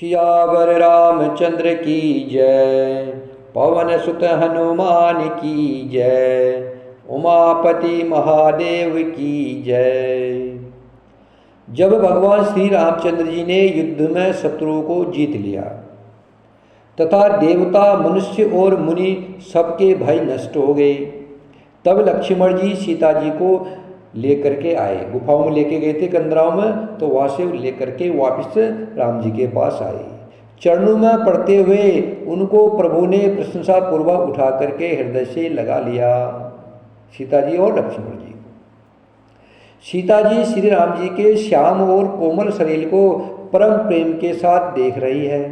सियावर रामचंद्र की जय। पवन सुत हनुमान की जय। उमापति महादेव की जय। जब भगवान श्री रामचंद्र जी ने युद्ध में शत्रुओं को जीत लिया तथा देवता मनुष्य और मुनि सबके भय नष्ट हो गए, तब लक्ष्मण जी सीता जी को लेकर के आए। गुफाओं में लेके गए थे कंदराओं में, तो वहाँ से लेकर के वापस राम जी के पास आए। चरणों में पड़ते हुए उनको प्रभु ने प्रशंसा पूर्वक उठा करके हृदय से लगा लिया, सीता जी और लक्ष्मण जी। सीता जी श्री राम जी के श्याम और कोमल शरीर को परम प्रेम के साथ देख रही है,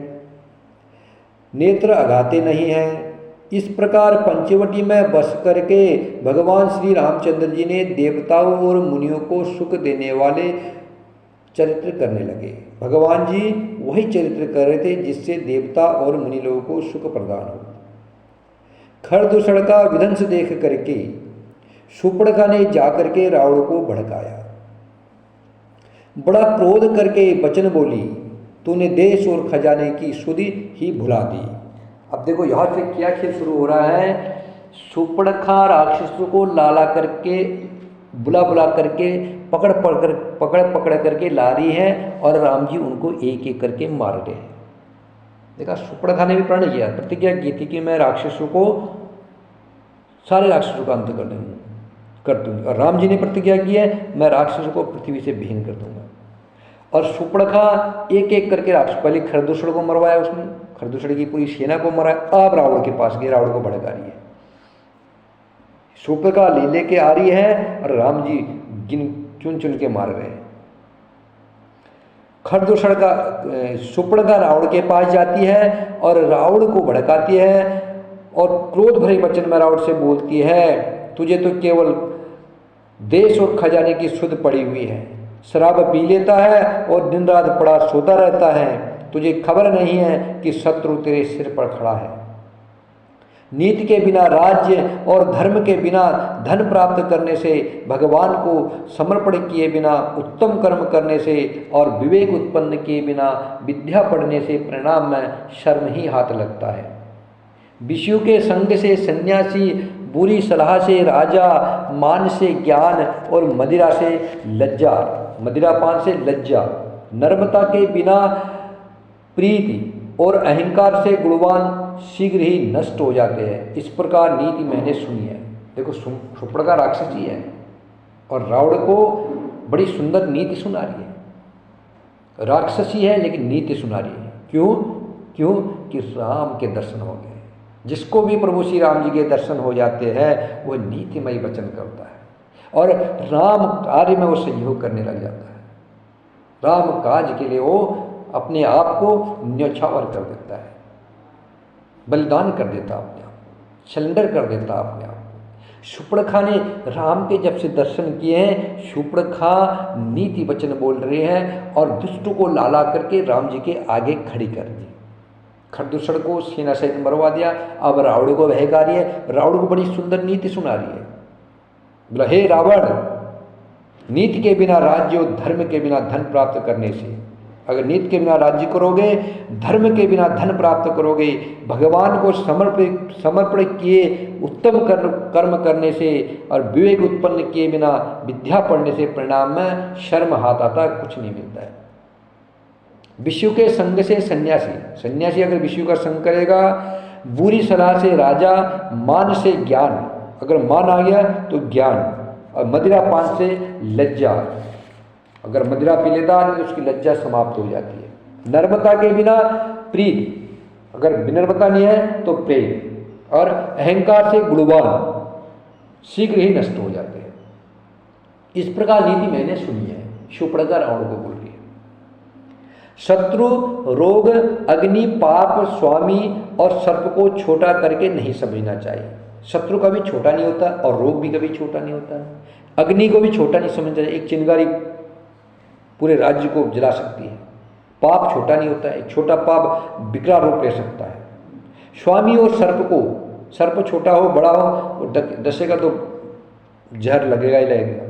नेत्र अगाते नहीं हैं। इस प्रकार पंचवटी में बस करके भगवान श्री रामचंद्र जी ने देवताओं और मुनियों को सुख देने वाले चरित्र करने लगे। भगवान जी वही चरित्र कर रहे थे जिससे देवता और मुनि लोगों को सुख प्रदान हो। खरदूषण का विध्वंस देख करके शूर्पणखा ने जाकर के रावण को भड़काया। बड़ा क्रोध करके वचन बोली, तूने देश और खजाने की सुधि ही भुला दी। अब देखो यहाँ से क्या खेल शुरू हो रहा है। शूर्पणखा राक्षसों को लाला करके बुला बुला करके पकड़ पकड़ करके ला रही है और राम जी उनको एक एक करके मार रहे हैं। देखा, शूर्पणखा ने भी प्रण किया, प्रतिज्ञा की थी कि मैं राक्षसों को, सारे राक्षसों का अंत कर दूंगी। और राम जी ने प्रतिज्ञा की है, मैं राक्षसों को पृथ्वी से विहीन कर दूंगा। और शूर्पणखा एक एक करके राक्षस, पहले खरदूषण को मरवाया उसने, खरदूषण की पूरी सेना को मराया। अब रावण के पास गए, रावण को भड़का रही है। शूर्पणखा लेके आ रही है और राम जी चुन चुन के मार रहे हैं। खरदूषण का शूर्पणखा रावण के पास जाती है और रावण को भड़काती है और क्रोध भरे वचन में रावण से बोलती है, तुझे तो केवल देश और खजाने की सुध पड़ी हुई है, शराब पी लेता है और दिन रात पड़ा सोता रहता है, तुझे खबर नहीं है कि शत्रु तेरे सिर पर खड़ा है। नीति के बिना राज्य और धर्म के बिना धन प्राप्त करने से, भगवान को समर्पण किए बिना उत्तम कर्म करने से और विवेक उत्पन्न किए बिना विद्या पढ़ने से परिणाम में शर्म ही हाथ लगता है। विषयों के संग से सन्यासी, बुरी सलाह से राजा, मान से ज्ञान और मदिरा से लज्जा, मदिरापान से लज्जा, नर्मता के बिना प्रीति और अहंकार से गुणवान शीघ्र ही नष्ट हो जाते हैं। इस प्रकार नीति मैंने सुनी है। देखो, शूर्पणखा राक्षसी है और रावण को बड़ी सुंदर नीति सुना रही है। राक्षसी है लेकिन नीति सुना रही है। क्यों? कि राम के दर्शन हो गए। जिसको भी प्रभु श्री राम जी के दर्शन हो जाते हैं वह नीतिमय वचन करता है और राम कार्य में वो सहयोग करने लग जाता है। राम काज के लिए वो अपने आप को न्यौछावर कर देता है, बलिदान कर देता अपने आप, सरेंडर कर देता अपने आप। शूर्पणखा ने राम के जब से दर्शन किए हैं, शूर्पणखा नीति वचन बोल रहे हैं और दुष्टों को लाला करके राम जी के आगे खड़ी कर दी। खरदूषण को सेना सहित मरवा दिया। अब रावण को बहका रही है, रावण को बड़ी सुंदर नीति सुना रही है। बोला, हे रावण, नीति के बिना राज्य और धर्म के बिना धन प्राप्त करने से, अगर नीति के बिना राज्य करोगे, धर्म के बिना धन प्राप्त करोगे, भगवान को समर्पण किए उत्तम कर्म करने से और विवेक उत्पन्न किए बिना विद्या पढ़ने से परिणाम में शर्म हाथ आता, कुछ नहीं मिलता है। विषु के संग से सन्यासी, सन्यासी अगर विषु का संग करेगा, बुरी सलाह से राजा, मान से ज्ञान, अगर मान आ गया तो ज्ञान, और मदिरा पान से लज्जा, अगर मदिरा पी लेता है तो उसकी लज्जा समाप्त हो जाती है। नर्मता के बिना प्रीति, अगर विनम्रता नहीं है तो प्रेम, और अहंकार से गुणवान शीघ्र ही नष्ट हो जाते हैं। इस प्रकार नीति मैंने सुनी है, शूर्पणखा रावण को बोल रही है। शत्रु, रोग, अग्नि, पाप, स्वामी और सर्प को छोटा करके नहीं समझना चाहिए। शत्रु कभी छोटा नहीं होता और रोग भी कभी छोटा नहीं होता है। अग्नि को भी छोटा नहीं समझना चाहिए, एक चिंगारी पूरे राज्य को जला सकती है। पाप छोटा नहीं होता है, एक छोटा पाप विकराल रूप ले सकता है। स्वामी और सर्प को, सर्प छोटा हो बड़ा हो डसेगा तो जहर लगेगा ही लगेगा,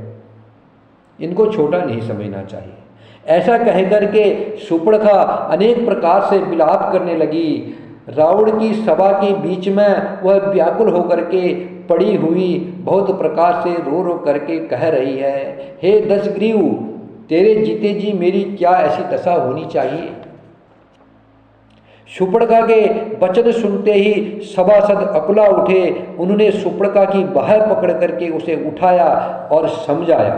इनको छोटा नहीं समझना चाहिए। ऐसा कह करके शूर्पणखा अनेक प्रकार से विलाप करने लगी। रावण की सभा के बीच में वह व्याकुल होकर के पड़ी हुई बहुत प्रकार से रो रो करके कह रही है, हे दशग्रीव, तेरे जीते जी मेरी क्या ऐसी दशा होनी चाहिए। शूर्पणखा के वचन सुनते ही सभासद अकुला उठे। उन्होंने शूर्पणखा की बाह पकड़ करके उसे उठाया और समझाया।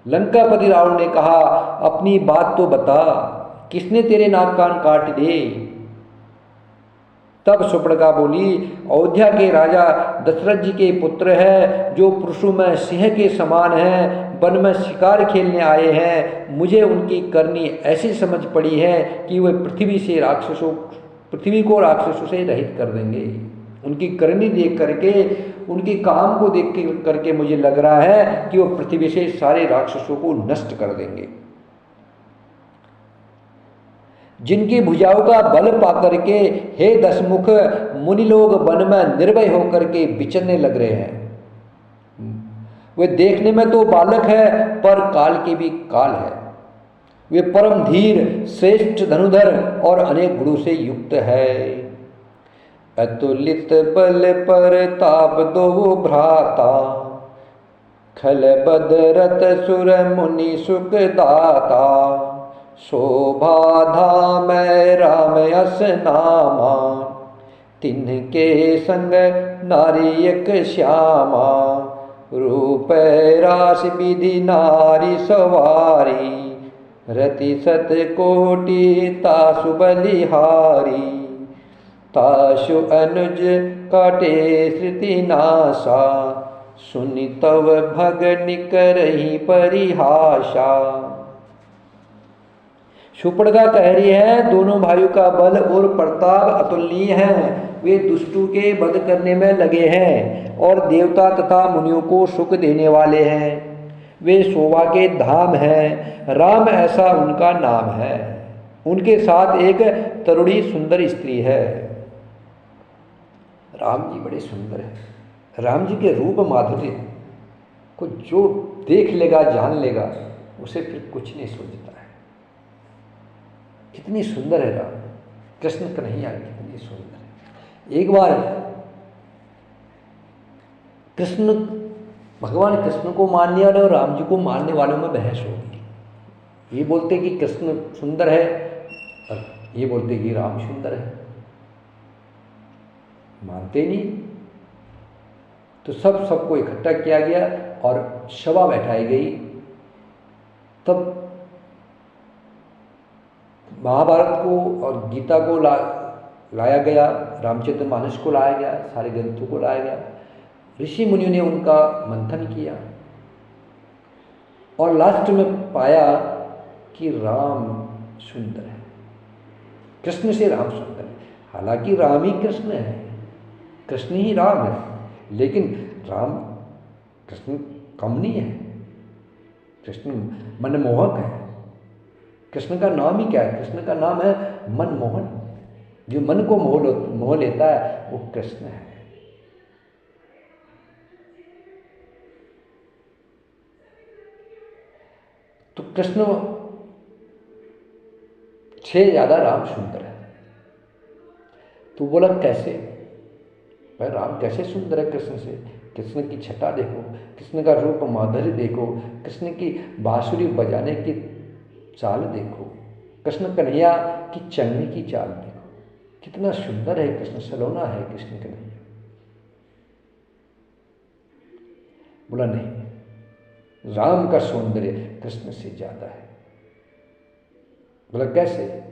लंकापति रावण ने कहा, अपनी बात तो बता, किसने तेरे नाक कान काट दिए। तब शूर्पणखा बोली, अयोध्या के राजा दशरथ जी के पुत्र है, जो पुरुषों में सिंह के समान हैं, वन में शिकार खेलने आए हैं। मुझे उनकी करनी ऐसी समझ पड़ी है कि वे पृथ्वी को राक्षसों से रहित कर देंगे। उनकी करनी देख करके, उनके काम को देख करके मुझे लग रहा है कि वो पृथ्वी से सारे राक्षसों को नष्ट कर देंगे। जिनकी भुजाओं का बल पाकर के हे दशमुख मुनि लोग वन में निर्भय होकर के विचरने लग रहे हैं। वे देखने में तो बालक है, पर काल के भी काल है। वे परम धीर, श्रेष्ठ धनुधर और अनेक गुणों से युक्त है। अतुलित बल पर ताप दो भ्राता, खल बदरत सुर मुनि सुख दाता। शोभा धाम राम यस नामा, तिनके संग नारी एक श्यामा। रूप रास विधि नारी सवारी, रति सत कोटि तासु बलिहारी। तासु अनुज काटे श्रुति नासा, सुनि तव भगनि करहि परिहासा। शूर्पणखा कह रही है, दोनों भाइयों का बल और प्रताप अतुलनीय है। वे दुष्टों के वध करने में लगे हैं और देवता तथा मुनियों को सुख देने वाले हैं। वे शोभा के धाम हैं। राम ऐसा उनका नाम है। उनके साथ एक तरुणी सुंदर स्त्री है। राम जी बड़े सुंदर हैं। राम जी के रूप माधुर्य को जो देख लेगा, जान लेगा, उसे फिर कुछ नहीं सोचता है। कितनी सुंदर है राम, कृष्ण कन्हैया कितनी सुंदर है। एक बार भगवान कृष्ण को मानने वाले और राम जी को मानने वालों में बहस होगी। ये बोलते कि कृष्ण सुंदर है और ये बोलते कि राम सुंदर है, मानते नहीं। तो सबको इकट्ठा किया गया और सभा बैठाई गई। तब महाभारत को और गीता को लाया गया, रामचरितमानस को लाया गया, सारे ग्रंथों को लाया गया। ऋषि मुनियों ने उनका मंथन किया और लास्ट में पाया कि राम सुंदर है, कृष्ण से राम सुंदर है। हालांकि राम ही कृष्ण है, कृष्ण ही राम है, लेकिन कृष्ण कम नहीं है। कृष्ण मनमोहक है। कृष्ण का नाम ही क्या है? कृष्ण का नाम है मनमोहन। जो मन को मोह लेता है वो कृष्ण है। तो कृष्ण से ज्यादा राम सुंदर है। तो बोला कैसे? भाई राम कैसे सुंदर है कृष्ण से? कृष्ण की छटा देखो, कृष्ण का रूप माधुर्य देखो, कृष्ण की बांसुरी बजाने की चाल देखो, कृष्ण कन्हैया की चलने की चाल देखो, कितना सुंदर है कृष्ण, सलोना है कृष्ण कन्हैया। बोला नहीं, राम का सौंदर्य कृष्ण से ज्यादा है। बोला कैसे?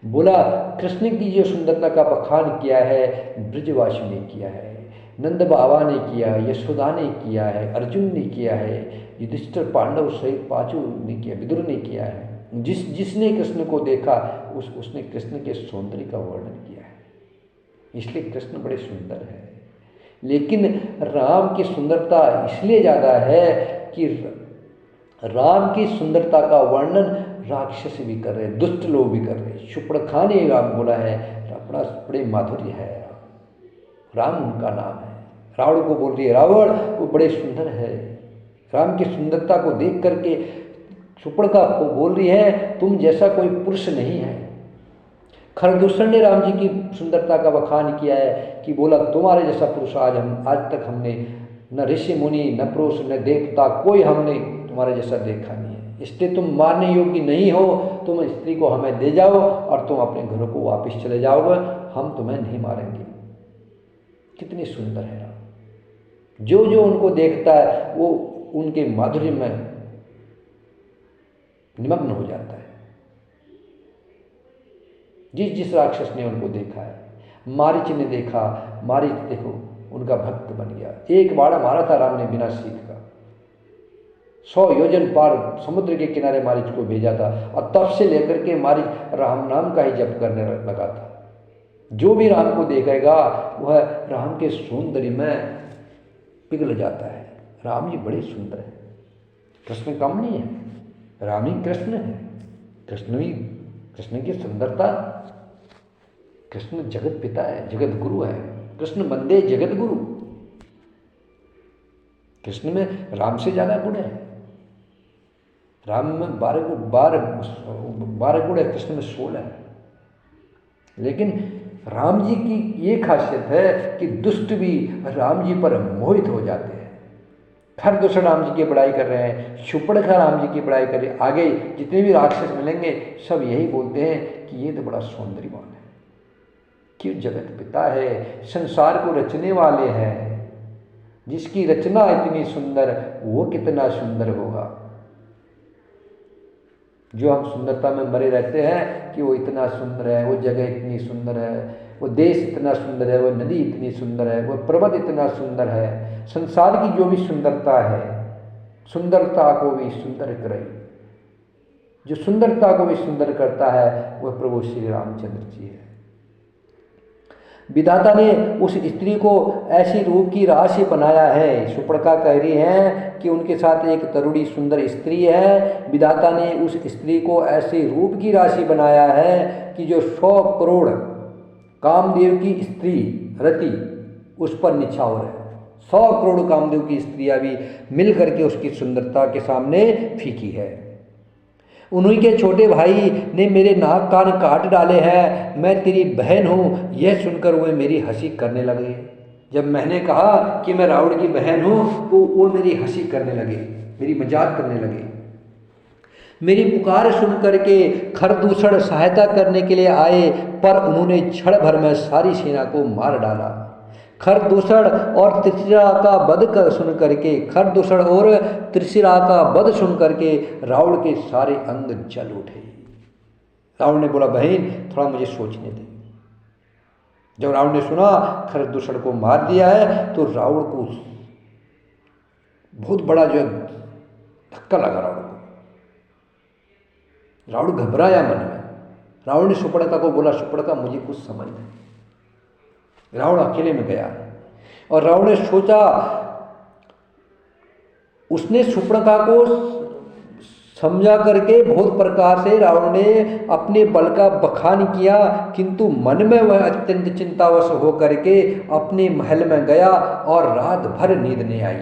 बोला कृष्ण की जो सुंदरता का बखान किया है ब्रजवासी ने किया है, नंद बाबा ने किया, यशोदा ने किया है, अर्जुन ने किया है, युधिष्ठिर पांडव सहित पांचों ने किया, विदुर ने किया है। जिसने कृष्ण को देखा उसने कृष्ण के सौंदर्य का वर्णन किया है। इसलिए कृष्ण बड़े सुंदर है। लेकिन राम की सुंदरता इसलिए ज़्यादा है कि राम की सुंदरता का वर्णन राक्षस भी कर रहे, दुष्ट लोग भी कर रहे। शूर्पणखा ने राम बोला है बड़े माधुर्य है, राम उनका नाम है। रावण को बोल रही है रावण वो बड़े सुंदर है। राम की सुंदरता को देख करके सुपर्णखा को बोल रही है तुम जैसा कोई पुरुष नहीं है। खरदूषण ने राम जी की सुंदरता का बखान किया है कि बोला तुम्हारे जैसा पुरुष आज तक हमने न ऋषि मुनि न पुरुष न देवता कोई हमने तुम्हारे जैसा देखा नहीं है, इसलिए तुम मारने योग्य नहीं हो, तुम स्त्री को हमें दे जाओ और तुम अपने घरों को वापस चले जाओगे, हम तुम्हें नहीं मारेंगे। कितनी सुंदर है राम। जो जो उनको देखता है वो उनके माधुर्य में निमग्न हो जाता है। जिस जिस राक्षस ने उनको देखा है, मारीच ने देखा, मारीच देखो उनका भक्त बन गया। एक बाड़ा मारा था राम ने बिना सीख का, 100 योजन पार समुद्र के किनारे मारीच को भेजा था और तब से लेकर के मारीच राम नाम का ही जप करने लगा था। जो भी राम को देखेगा वह राम के सौंदर्य में पिघल जाता है। राम जी बड़े सुंदर हैं, कृष्ण कम नहीं है, राम ही कृष्ण है। कृष्ण की सुंदरता, कृष्ण जगत पिता है, जगत गुरु है। कृष्ण बंदे जगत गुरु। कृष्ण में राम से ज्यादा गुण है। राम में 12 गुण है, कृष्ण में 16 है। लेकिन राम जी की ये खासियत है कि दुष्ट भी राम जी पर मोहित हो जाते हैं। खरदूषण राम जी की बड़ाई कर रहे हैं, सुपर्णखा राम जी की बड़ाई कर रहे हैं। आगे जितने भी राक्षस मिलेंगे सब यही बोलते हैं कि ये तो बड़ा सौंदर्यवान है, क्यों जगत पिता है, संसार को रचने वाले हैं। जिसकी रचना इतनी सुंदर वो कितना सुंदर होगा। जो हम सुंदरता में मरे रहते हैं कि वो इतना सुंदर है, वो जगह इतनी सुंदर है, वो देश इतना सुंदर है, वो नदी इतनी सुंदर है, वो पर्वत इतना सुंदर है। संसार की जो भी सुंदरता है, सुंदरता को भी सुंदर करे। जो सुंदरता को भी सुंदर करता है वह प्रभु श्री रामचंद्र जी है। विधाता ने उस स्त्री को ऐसी रूप की राशि बनाया है। सुपर्णखा कह रही है कि उनके साथ एक तरुणी सुंदर स्त्री है। विधाता ने उस स्त्री को ऐसे रूप की राशि बनाया है कि जो 100 करोड़ कामदेव की स्त्री रति उस पर निछावर है। 100 करोड़ कामदेव की स्त्रियां भी मिल करके उसकी सुंदरता के सामने फीकी है। उन्हीं के छोटे भाई ने मेरे नाक कान काट डाले हैं, मैं तेरी बहन हूँ, यह सुनकर वे मेरी हंसी करने लगे। जब मैंने कहा कि मैं रावण की बहन हूँ तो वो मेरी हंसी करने लगे, मेरी मजाक करने लगे। मेरी पुकार सुन करके खरदूषण सहायता करने के लिए आए, पर उन्होंने क्षण भर में सारी सेना को मार डाला। खरदूषण और त्रिशिरा का वध कर सुन करके खरदूषण और त्रिशिरा का वध सुन करके रावण के सारे अंग जल उठे। रावण ने बोला बहन थोड़ा मुझे सोचने दे। जब रावण ने सुना खरदूषण को मार दिया है तो रावण को बहुत बड़ा जो धक्का लगा। रावण घबराया मन में। रावण ने सुपर्णखा को बोला सुपर्णखा मुझे कुछ समझ नहीं। रावण अकेले में गया और रावण ने सोचा, उसने सुपर्णखा को समझा करके बहुत प्रकार से रावण ने अपने बल का बखान किया, किंतु मन में वह अत्यंत चिंतावश होकर के अपने महल में गया और रात भर नींद नहीं आई।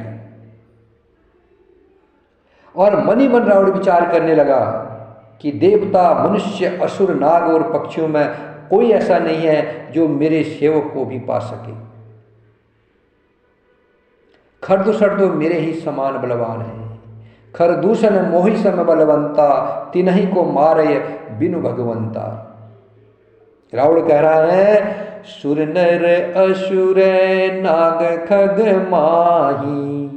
और मन ही मन रावण विचार करने लगा कि देवता मनुष्य असुर नाग और पक्षियों में कोई ऐसा नहीं है जो मेरे सेवक को भी पा सके। खरदूषण तो मेरे ही समान बलवान है। खरदूषण मोहि सम बलवंता, तिन्ही को मारे बिनु भगवंता। रावण कह रहा है सुर नर असुर नाग खग माही,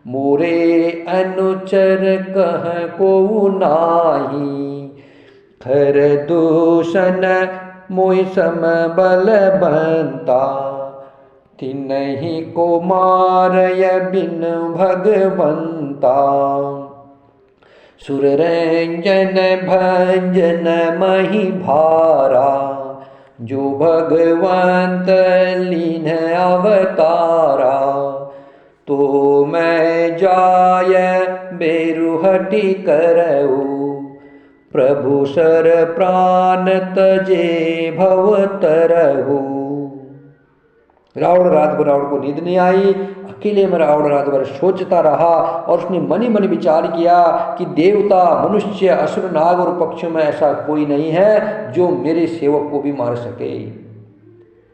मोरे अनुचर कह को नाही। खरदूषण मोहि सम बलवंता, तिन्ही को मारय बिन भगवंता। सुररंजन भंजन मही भारा, जो भगवंत लीन अवतारा। तो मैं जाय बेरुहटी करऊ, प्रभु सर प्राण तजे भव तरहु। रावण रात भर, रावण को नींद नहीं आई। अकेले में रावण रात भर सोचता रहा और उसने मन ही मन विचार किया कि देवता, मनुष्य, असुर, नाग और पक्षियों में ऐसा कोई नहीं है जो मेरे सेवक को भी मार सके।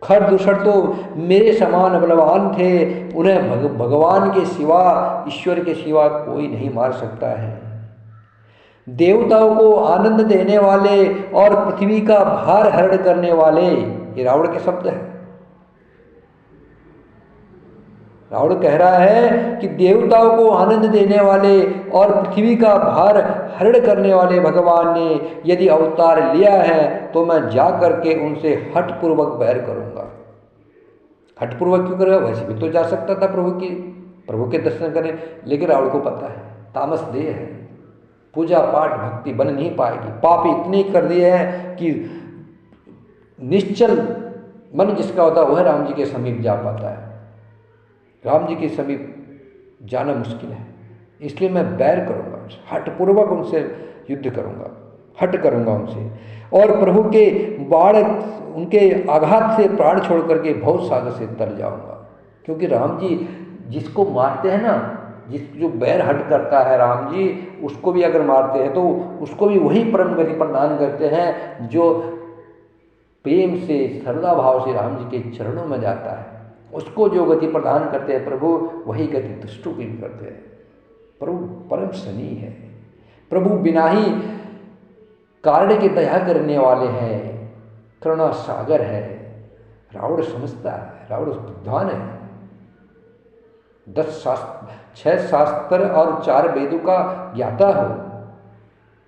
खरदूषण तो मेरे समान बलवान थे, उन्हें भगवान के सिवा, ईश्वर के सिवा कोई नहीं मार सकता है। देवताओं को आनंद देने वाले और पृथ्वी का भार हरण करने वाले, ये रावण के शब्द हैं। रावण कह रहा है कि देवताओं को आनंद देने वाले और पृथ्वी का भार हरण करने वाले भगवान ने यदि अवतार लिया है तो मैं जा करके उनसे हठपूर्वक बैर करूंगा। हठपूर्वक क्यों करेगा? वैसे भी तो जा सकता था प्रभु के दर्शन करने, लेकिन रावण को पता है तामस देह है, पूजा पाठ भक्ति बन नहीं पाएगी। पाप इतने कर दिए हैं कि निश्चल मन जिसका होता है वह राम जी के समीप जा पाता है। राम जी के समीप जाना मुश्किल है, इसलिए मैं बैर करूंगा, हठपूर्वक उनसे युद्ध करूंगा, हट करूंगा उनसे, और प्रभु के बाण, उनके आघात से प्राण छोड़ करके भव सागर से तर जाऊंगा। क्योंकि राम जी जिसको मारते हैं ना, जो बैर हट करता है राम जी, उसको भी अगर मारते हैं तो उसको भी वही परम गति प्रदान करते हैं जो प्रेम से, श्रद्धा भाव से राम जी के चरणों में जाता है। उसको जो गति प्रदान करते हैं प्रभु, वही गति दुष्टों की भी करते हैं। प्रभु परम सनी है, प्रभु बिना ही कारण के दया करने वाले हैं, करुणा सागर है। रावण समझता है, रावण विद्वान है, 6 शास्त्र और 4 वेदों का ज्ञाता हो।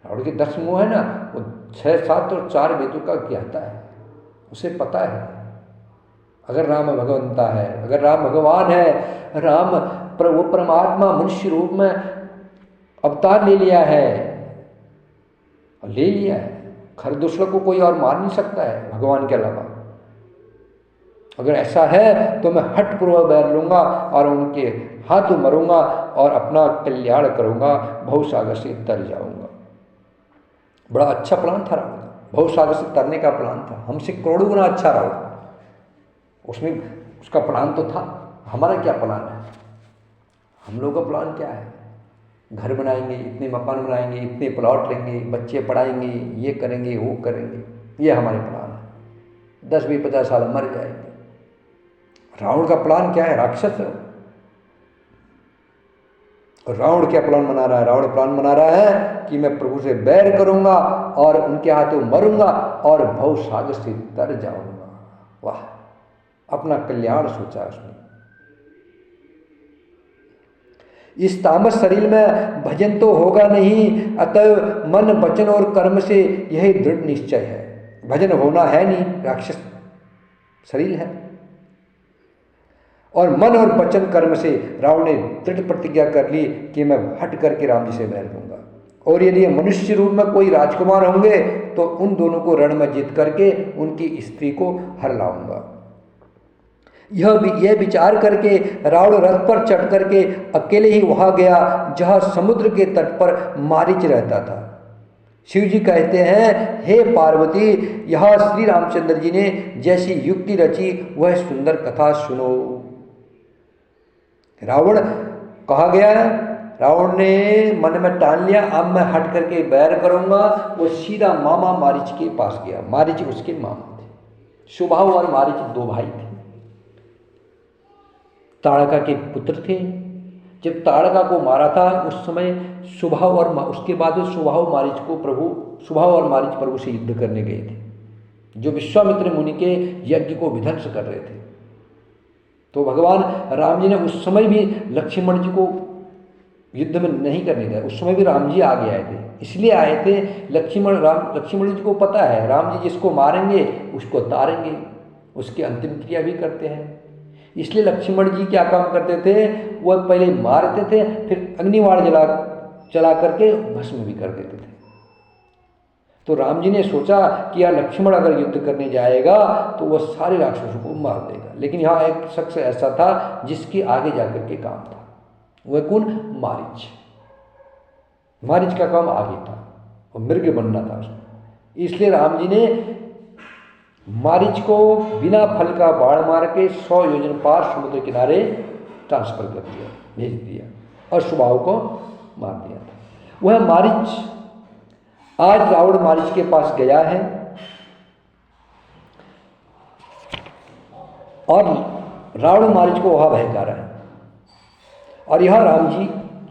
रावण के 10 मुँह है ना, वो 6 शास्त्र और 4 वेदों का ज्ञाता है, उसे पता है अगर राम भगवंता है, अगर राम भगवान है, राम वो परमात्मा मनुष्य रूप में अवतार ले लिया है, ले लिया है, खरदूषण को कोई और मार नहीं सकता है भगवान के अलावा। अगर ऐसा है तो मैं हठपूर्वक बैर लूंगा और उनके हाथों मरूंगा और अपना कल्याण करूंगा, भवसागर से तर जाऊंगा। बड़ा अच्छा प्लान था रावण का, भवसागर से तरने का प्लान था, हमसे करोड़ों गुना अच्छा रावण। उसमें उसका प्लान तो था, हमारा क्या प्लान है? हम लोगों का प्लान क्या है? घर बनाएंगे, इतने मकान बनाएंगे, इतने प्लॉट लेंगे, बच्चे पढ़ाएंगे, ये करेंगे, वो करेंगे, ये हमारे प्लान है। 10-20-50 साल मर जाएंगे। रावण का प्लान क्या है? राक्षस है। रावण क्या प्लान बना रहा है? रावण प्लान बना रहा है कि मैं प्रभु से बैर करूंगा और उनके हाथों मरूंगा और भव सागर से तर जाऊंगा। वाह, अपना कल्याण सोचा उसने। इस तामस शरीर में भजन तो होगा नहीं, अतः मन, वचन और कर्म से यही दृढ़ निश्चय है। भजन होना है नहीं, राक्षस शरीर है, और मन और वचन कर्म से रावण ने दृढ़ प्रतिज्ञा कर ली कि मैं हट करके राम जी से बैर लूंगा, और यदि मनुष्य रूप में कोई राजकुमार होंगे तो उन दोनों को रण में जीत करके उनकी स्त्री को हर लाऊंगा। यह विचार करके रावण रथ पर चढ़ करके अकेले ही वहां गया जहां समुद्र के तट पर मारीच रहता था। शिव जी कहते हैं, हे पार्वती, यहाँ श्री रामचंद्र जी ने जैसी युक्ति रची वह सुंदर कथा सुनो। रावण कहा गया है, रावण ने मन में ठान लिया अब मैं हट करके बैर करूंगा। वो सीधा मामा मारीच के पास गया। मारीच उसके मामा थे, सुबाहु और मारीच 2 भाई थे, ताड़का के पुत्र थे। जब ताड़का को मारा था उस समय सुबाहु और उसके बाद सुबाहु और मारीच प्रभु से युद्ध करने गए थे, जो विश्वामित्र मुनि के यज्ञ को विध्वंस कर रहे थे। तो भगवान राम जी ने उस समय भी लक्ष्मण जी को युद्ध में नहीं करने दिया। उस समय भी राम जी आगे आए थे, इसलिए आए थे लक्ष्मण जी को पता है राम जी जिसको मारेंगे उसको तारेंगे, उसकी अंतिम क्रिया भी करते हैं। इसलिए लक्ष्मण जी क्या काम करते थे, वह पहले मारते थे, फिर अग्निवाण चला करके भस्म भी कर देते थे। तो राम जी ने सोचा कि यार लक्ष्मण अगर युद्ध करने जाएगा तो वह सारे राक्षसों को मार देगा, लेकिन यहाँ एक शख्स ऐसा था जिसके आगे जाकर के काम था। वह कौन? मारीच। मारीच का काम आगे था और मृग बनना था उसको। इसलिए राम जी ने मारीच को बिना फल का बाण मार के 100 योजन पार समुद्र किनारे ट्रांसफर कर दिया, भेज दिया और सुबाहु को मार दिया था। वह मारीच आज रावण मारीच के पास गया है और रावण मारीच को वहाँ बहका रहा है और यहाँ राम जी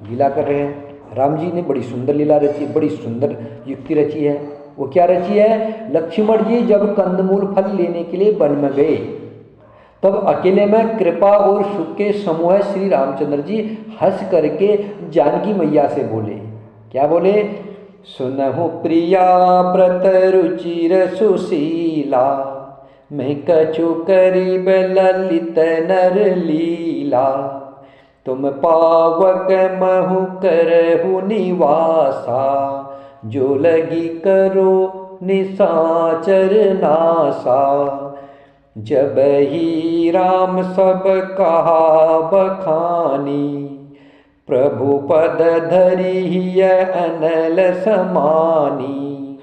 लीला कर रहे हैं। राम जी ने बड़ी सुंदर लीला रची, बड़ी सुंदर युक्ति रची है। वो क्या रची है? लक्ष्मण जी जब कंदमूल फल लेने के लिए वन में गए तब अकेले में कृपा और सुख के समूह श्री रामचंद्र जी हंस करके जानकी मैया से बोले। क्या बोले? सुनहु प्रिया व्रत रुचिर सुशीला, मैं कछु करीब ललित नर लीला, तुम पावक महु करहु निवासा, जो लगी करो निशाचर नासा, जब ही राम सब कहा बखानी, प्रभु पद धरी अनल समानी,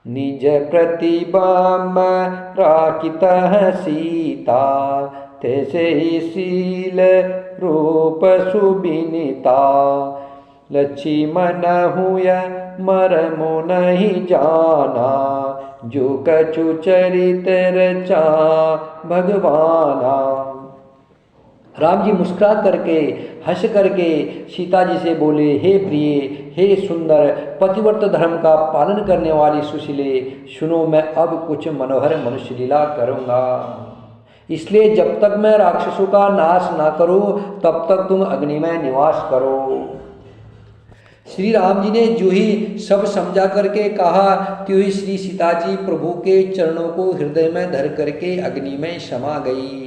निज प्रतिभा में राखित सीता, तैसे ही शील रूप सुबिनीता, लक्ष्मण हुय मरमु नहीं जाना, जो कछु चरित रचा भगवाना। राम जी मुस्कुरा करके हंस करके सीता जी से बोले, हे प्रिय, हे सुंदर, पतिव्रत धर्म का पालन करने वाली सुशीले, सुनो मैं अब कुछ मनोहर मनुष्य लीला करूँगा। इसलिए जब तक मैं राक्षसों का नाश ना करूँ तब तक तुम अग्नि में निवास करो। श्री राम जी ने जो ही सब समझा करके कहा त्यों ही श्री सीता जी प्रभु के चरणों को हृदय में धर करके अग्नि में समा गई,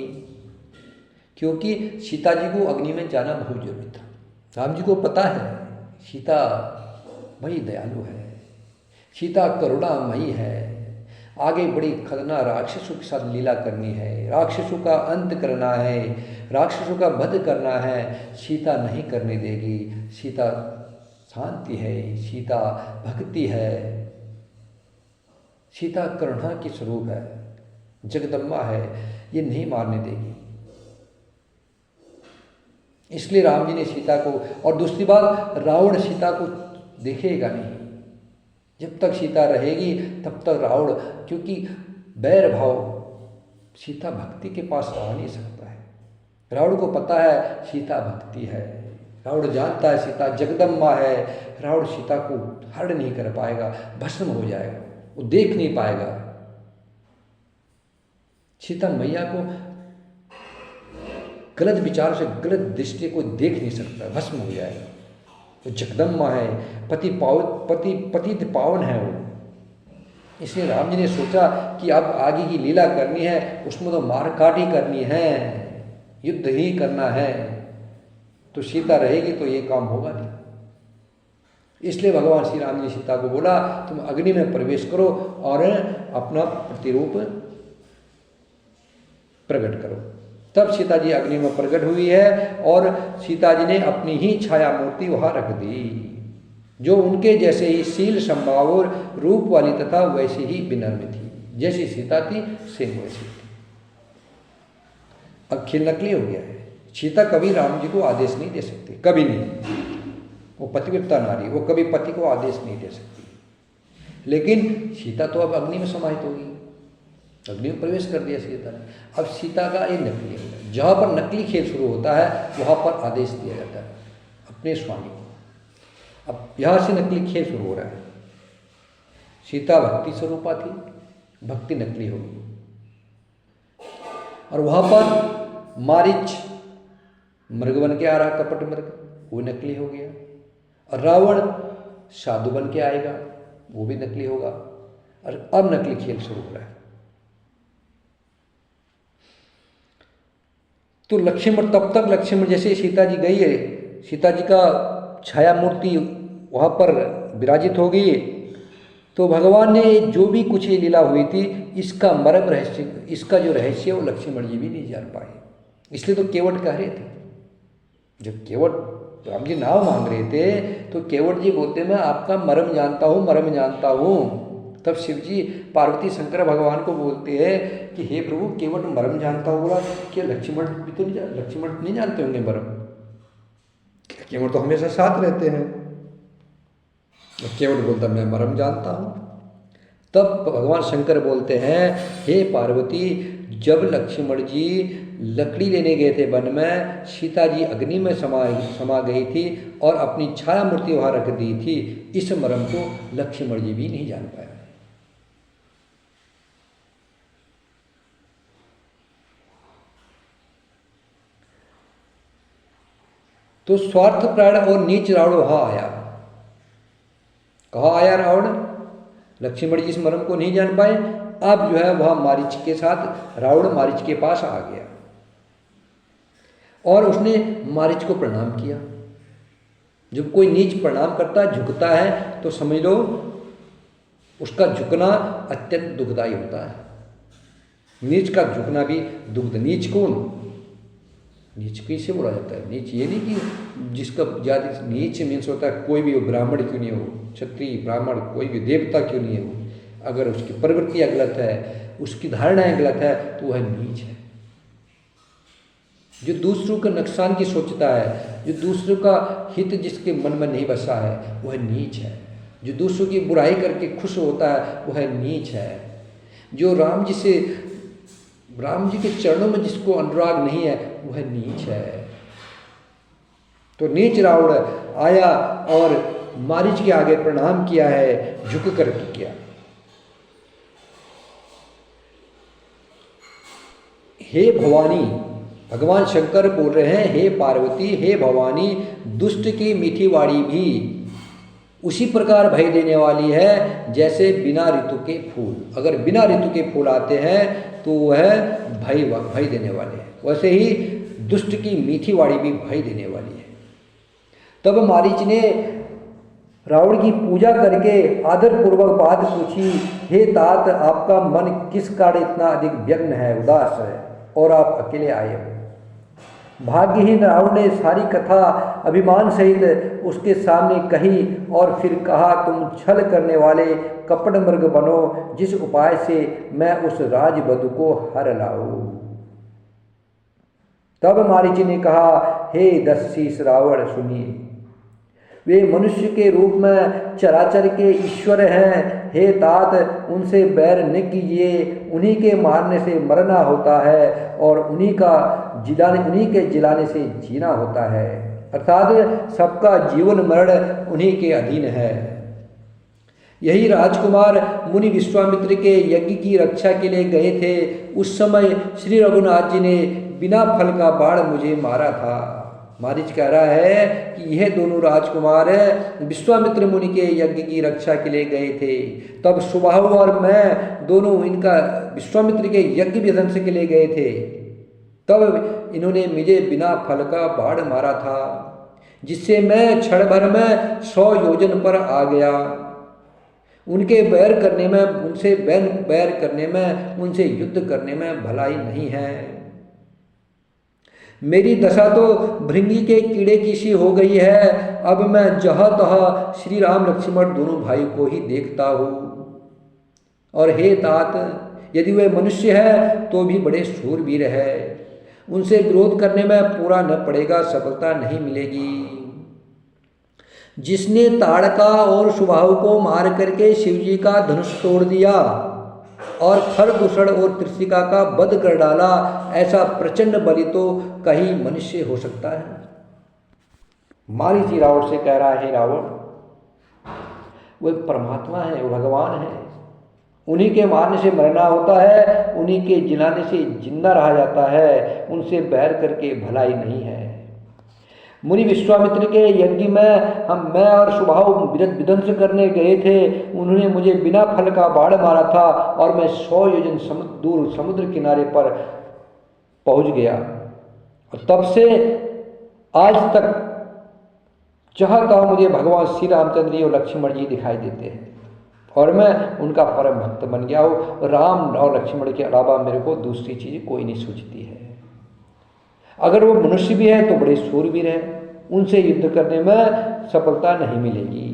क्योंकि सीता जी को अग्नि में जाना बहुत जरूरी था। राम जी को पता है सीता बड़ी दयालु है, सीता करुणामयी है, आगे बड़ी खतरनाक राक्षसों के साथ लीला करनी है, राक्षसों का अंत करना है, राक्षसों का वध करना है, सीता नहीं करने देगी। सीता शांति है, सीता भक्ति है, सीता करुणा की स्वरूप है, जगदम्बा है, ये नहीं मारने देगी। इसलिए राम जी ने सीता को, और दूसरी बात रावण सीता को देखेगा नहीं, जब तक सीता रहेगी तब तक रावण, क्योंकि बैर भाव सीता भक्ति के पास आ नहीं सकता है। रावण को पता है सीता भक्ति है, रावण जानता है सीता जगदम्बा है, रावण सीता को हरण नहीं कर पाएगा, भस्म हो जाएगा, वो देख नहीं पाएगा। सीता मैया को गलत विचार से, गलत दृष्टि को देख नहीं सकता, भस्म हो जाएगा। वो जगदम्बा है, पति पावन है वो। इसलिए राम जी ने सोचा कि अब आगे की लीला करनी है, उसमें तो मारकाट ही करनी है, युद्ध ही करना है, तो सीता रहेगी तो ये काम होगा नहीं। इसलिए भगवान श्री राम जी सीता को बोला तुम अग्नि में प्रवेश करो और अपना प्रतिरूप प्रकट करो। तब सीता जी अग्नि में प्रकट हुई है और सीता जी ने अपनी ही छाया मूर्ति वहां रख दी, जो उनके जैसे ही शील संभाव और रूप वाली तथा वैसे ही विनम्र थी, जैसी सीता थी सेम वैसी थी। अब खेल नकली हो गया है। सीता कभी राम जी को आदेश नहीं दे सकती, कभी नहीं, वो पतिव्रता नारी, वो कभी पति को आदेश नहीं दे सकती। लेकिन सीता तो अब अग्नि में समाहित होगी, अग्नि में प्रवेश कर दिया सीता ने। अब सीता का ये नकली है, जहाँ पर नकली खेल शुरू होता है वहाँ पर आदेश दिया जाता है अपने स्वामी को। अब यहाँ से नकली खेल शुरू हो रहा है। सीता भक्ति स्वरूपा थी, भक्ति नकली होगी, और वहाँ पर मारीच मृग बन के आ रहा, कपट मृग, वो नकली हो गया, और रावण साधु बन के आएगा, वो भी नकली होगा, और अब नकली खेल शुरू हो रहा है। तो लक्ष्मण, तब तक लक्ष्मण जैसे सीता जी गई है, सीता जी का छाया मूर्ति वहाँ पर विराजित हो गई, तो भगवान ने जो भी कुछ ये लीला हुई थी इसका मर्म रहस्य, इसका जो रहस्य वो लक्ष्मण जी भी नहीं जान पाए। इसलिए तो केवट कह रहे थे, जब केवट राम जी नाव मांग रहे थे तो केवट जी बोलते मैं आपका मर्म जानता हूँ, मर्म जानता हूँ, तब शिव जी पार्वती शंकर भगवान को बोलते हैं कि हे प्रभु, केवट मरम जानता हो। बोला क्या लक्ष्मण भी तो लक्ष्मण नहीं जानते होंगे मरम? केवट तो हमेशा साथ रहते हैं। केवट बोलता मैं मरम जानता हूँ। तब भगवान शंकर बोलते हैं, हे पार्वती, जब लक्ष्मण जी लकड़ी लेने गए थे वन में, सीता जी अग्नि में समा गई थी और अपनी छाया मूर्ति वहाँ रख दी थी, इस मर्म को लक्ष्मण जी भी नहीं जान पाए। तो स्वार्थ प्राण और नीच रावण वहाँ आया। कहाँ आया रावण? लक्ष्मण जी इस मर्म को नहीं जान पाए। अब जो है वह मारीच के साथ रावण मारीच के पास आ गया और उसने मारीच को प्रणाम किया। जब कोई नीच प्रणाम करता है, झुकता है, तो समझ लो उसका झुकना अत्यंत दुखदायी होता है। नीच का झुकना भी दुख। नीच कौन? नीच किसे बोला जाता है? नीच ये नहीं कि जिसका ज्यादा नीच मीन्स होता है कोई भी हो, ब्राह्मण क्यों नहीं हो, क्षत्रिय ब्राह्मण कोई भी देवता क्यों नहीं हो, अगर उसकी प्रवृत्तियां गलत है, उसकी धारणाएं गलत है, तो वह नीच है। जो दूसरों का नुकसान की सोचता है, जो दूसरों का हित जिसके मन में नहीं बसा है, वह नीच है। जो दूसरों की बुराई करके खुश होता है, वह नीच है। जो राम जी के चरणों में जिसको अनुराग नहीं है, वह नीच है। तो नीच रावण आया और मारीच के आगे प्रणाम किया है, झुक कर किया। हे भवानी, भगवान शंकर बोल रहे हैं, हे पार्वती, हे भवानी, दुष्ट की मीठी वाणी भी उसी प्रकार भय देने वाली है जैसे बिना ऋतु के फूल। अगर बिना ऋतु के फूल आते हैं तो वह भय देने वाले हैं, वैसे ही दुष्ट की मीठी वाणी भी भय देने वाली है। तब मारीच ने रावण की पूजा करके आदर पूर्वक बात पूछी, हे तात, आपका मन किस कारण इतना अधिक व्यग्न है, उदास है, और आप अकेले आए हो? भाग्यहीन रावण ने सारी कथा अभिमान सहित उसके सामने कही और फिर कहा, तुम छल करने वाले कपट मृग बनो, जिस उपाय से मैं उस राजवधू को हर लाऊं। तब मारीच ने कहा, हे 10 शीश रावण, सुनिए, वे मनुष्य के रूप में चराचर के ईश्वर हैं। हे तात, उनसे बैर न कीजिए, उन्हीं के मारने से मरना होता है और उन्हीं के जिलाने से जीना होता है। अर्थात सबका जीवन मरण उन्हीं के अधीन है। यही राजकुमार मुनि विश्वामित्र के यज्ञ की रक्षा के लिए गए थे। उस समय श्री रघुनाथ जी ने बिना फल का बाण मुझे मारा था। मारीच कह रहा है कि यह दोनों राजकुमार विश्वामित्र मुनि के यज्ञ की रक्षा के लिए गए थे। तब सुबाहु और मैं दोनों इनका विश्वामित्र के यज्ञ विध्वंस के लिए गए थे। तब इन्होंने मुझे बिना फल का बाण मारा था, जिससे मैं क्षण भर में 100 योजन पर आ गया। उनके बैर करने में, उनसे बैर करने में, उनसे युद्ध करने में भलाई नहीं है। मेरी दशा तो भृंगी के कीड़े की सी हो गई है। अब मैं जहाँ तहाँ श्री राम लक्ष्मण दोनों भाई को ही देखता हूँ। और हे तात, यदि वे मनुष्य है तो भी बड़े शूरवीर है, उनसे विरोध करने में पूरा न पड़ेगा, सफलता नहीं मिलेगी। जिसने ताड़का और सुबाहु को मार करके शिवजी का धनुष तोड़ दिया और खरदूषण और त्रिशिका का वध कर डाला, ऐसा प्रचंड बलि तो कहीं मनुष्य हो सकता है। मारीच जी रावण से कह रहा है, रावण, वो परमात्मा है, वो भगवान है, उन्हीं के मारने से मरना होता है, उन्हीं के जिलाने से जिंदा रहा जाता है, उनसे बैर करके भलाई नहीं है। मुनि विश्वामित्र के यज्ञ में मैं और सुबाहु विध्वंस करने गए थे। उन्होंने मुझे बिना फल का बाण मारा था और मैं 100 योजन दूर समुद्र किनारे पर पहुंच गया। और तब से आज तक जहाँ तहाँ मुझे भगवान श्री रामचंद्र जी और लक्ष्मण जी दिखाई देते हैं और मैं उनका परम भक्त बन गया हूँ। राम और लक्ष्मण के अलावा मेरे को दूसरी चीज़ कोई नहीं सूझती है। अगर वो मनुष्य भी है तो बड़े शूरवीर हैं, उनसे युद्ध करने में सफलता नहीं मिलेगी।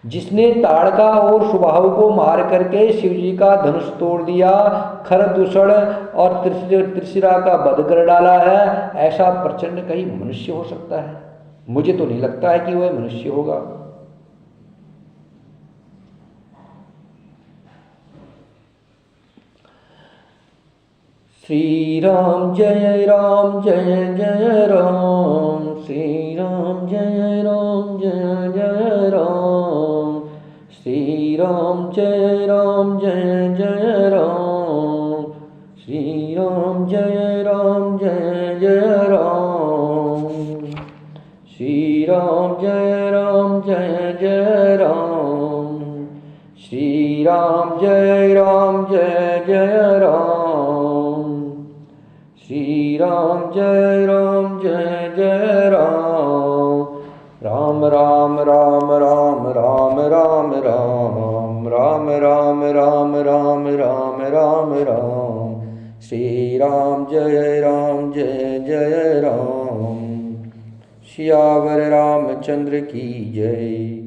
जिसने ताड़का और सुबाहु को मार करके शिव जी का धनुष तोड़ दिया, खरदूषण और त्रिशिरा का वध कर डाला है, ऐसा प्रचंड कहीं मनुष्य हो सकता है? मुझे तो नहीं लगता है कि वह मनुष्य होगा। श्री राम जय राम जय जय राम, श्री राम जय राम जय जय राम, श्री राम जय राम जय जय राम, श्री राम जय राम जय जय राम, श्री राम जय राम जय जय राम, श्री राम जय राम जय जय राम, श्री राम जय राम जय जय राम, राम राम राम राम राम राम राम, राम राम राम राम राम राम राम, श्री राम जय जय राम। सियावर रामचंद्र की जय,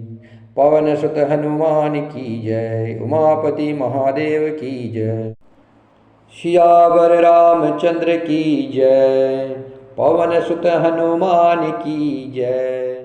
पवन सुत हनुमान की जय, उमापति महादेव की जय। सियावर रामचंद्र की जय, पवन सुत हनुमान की जय।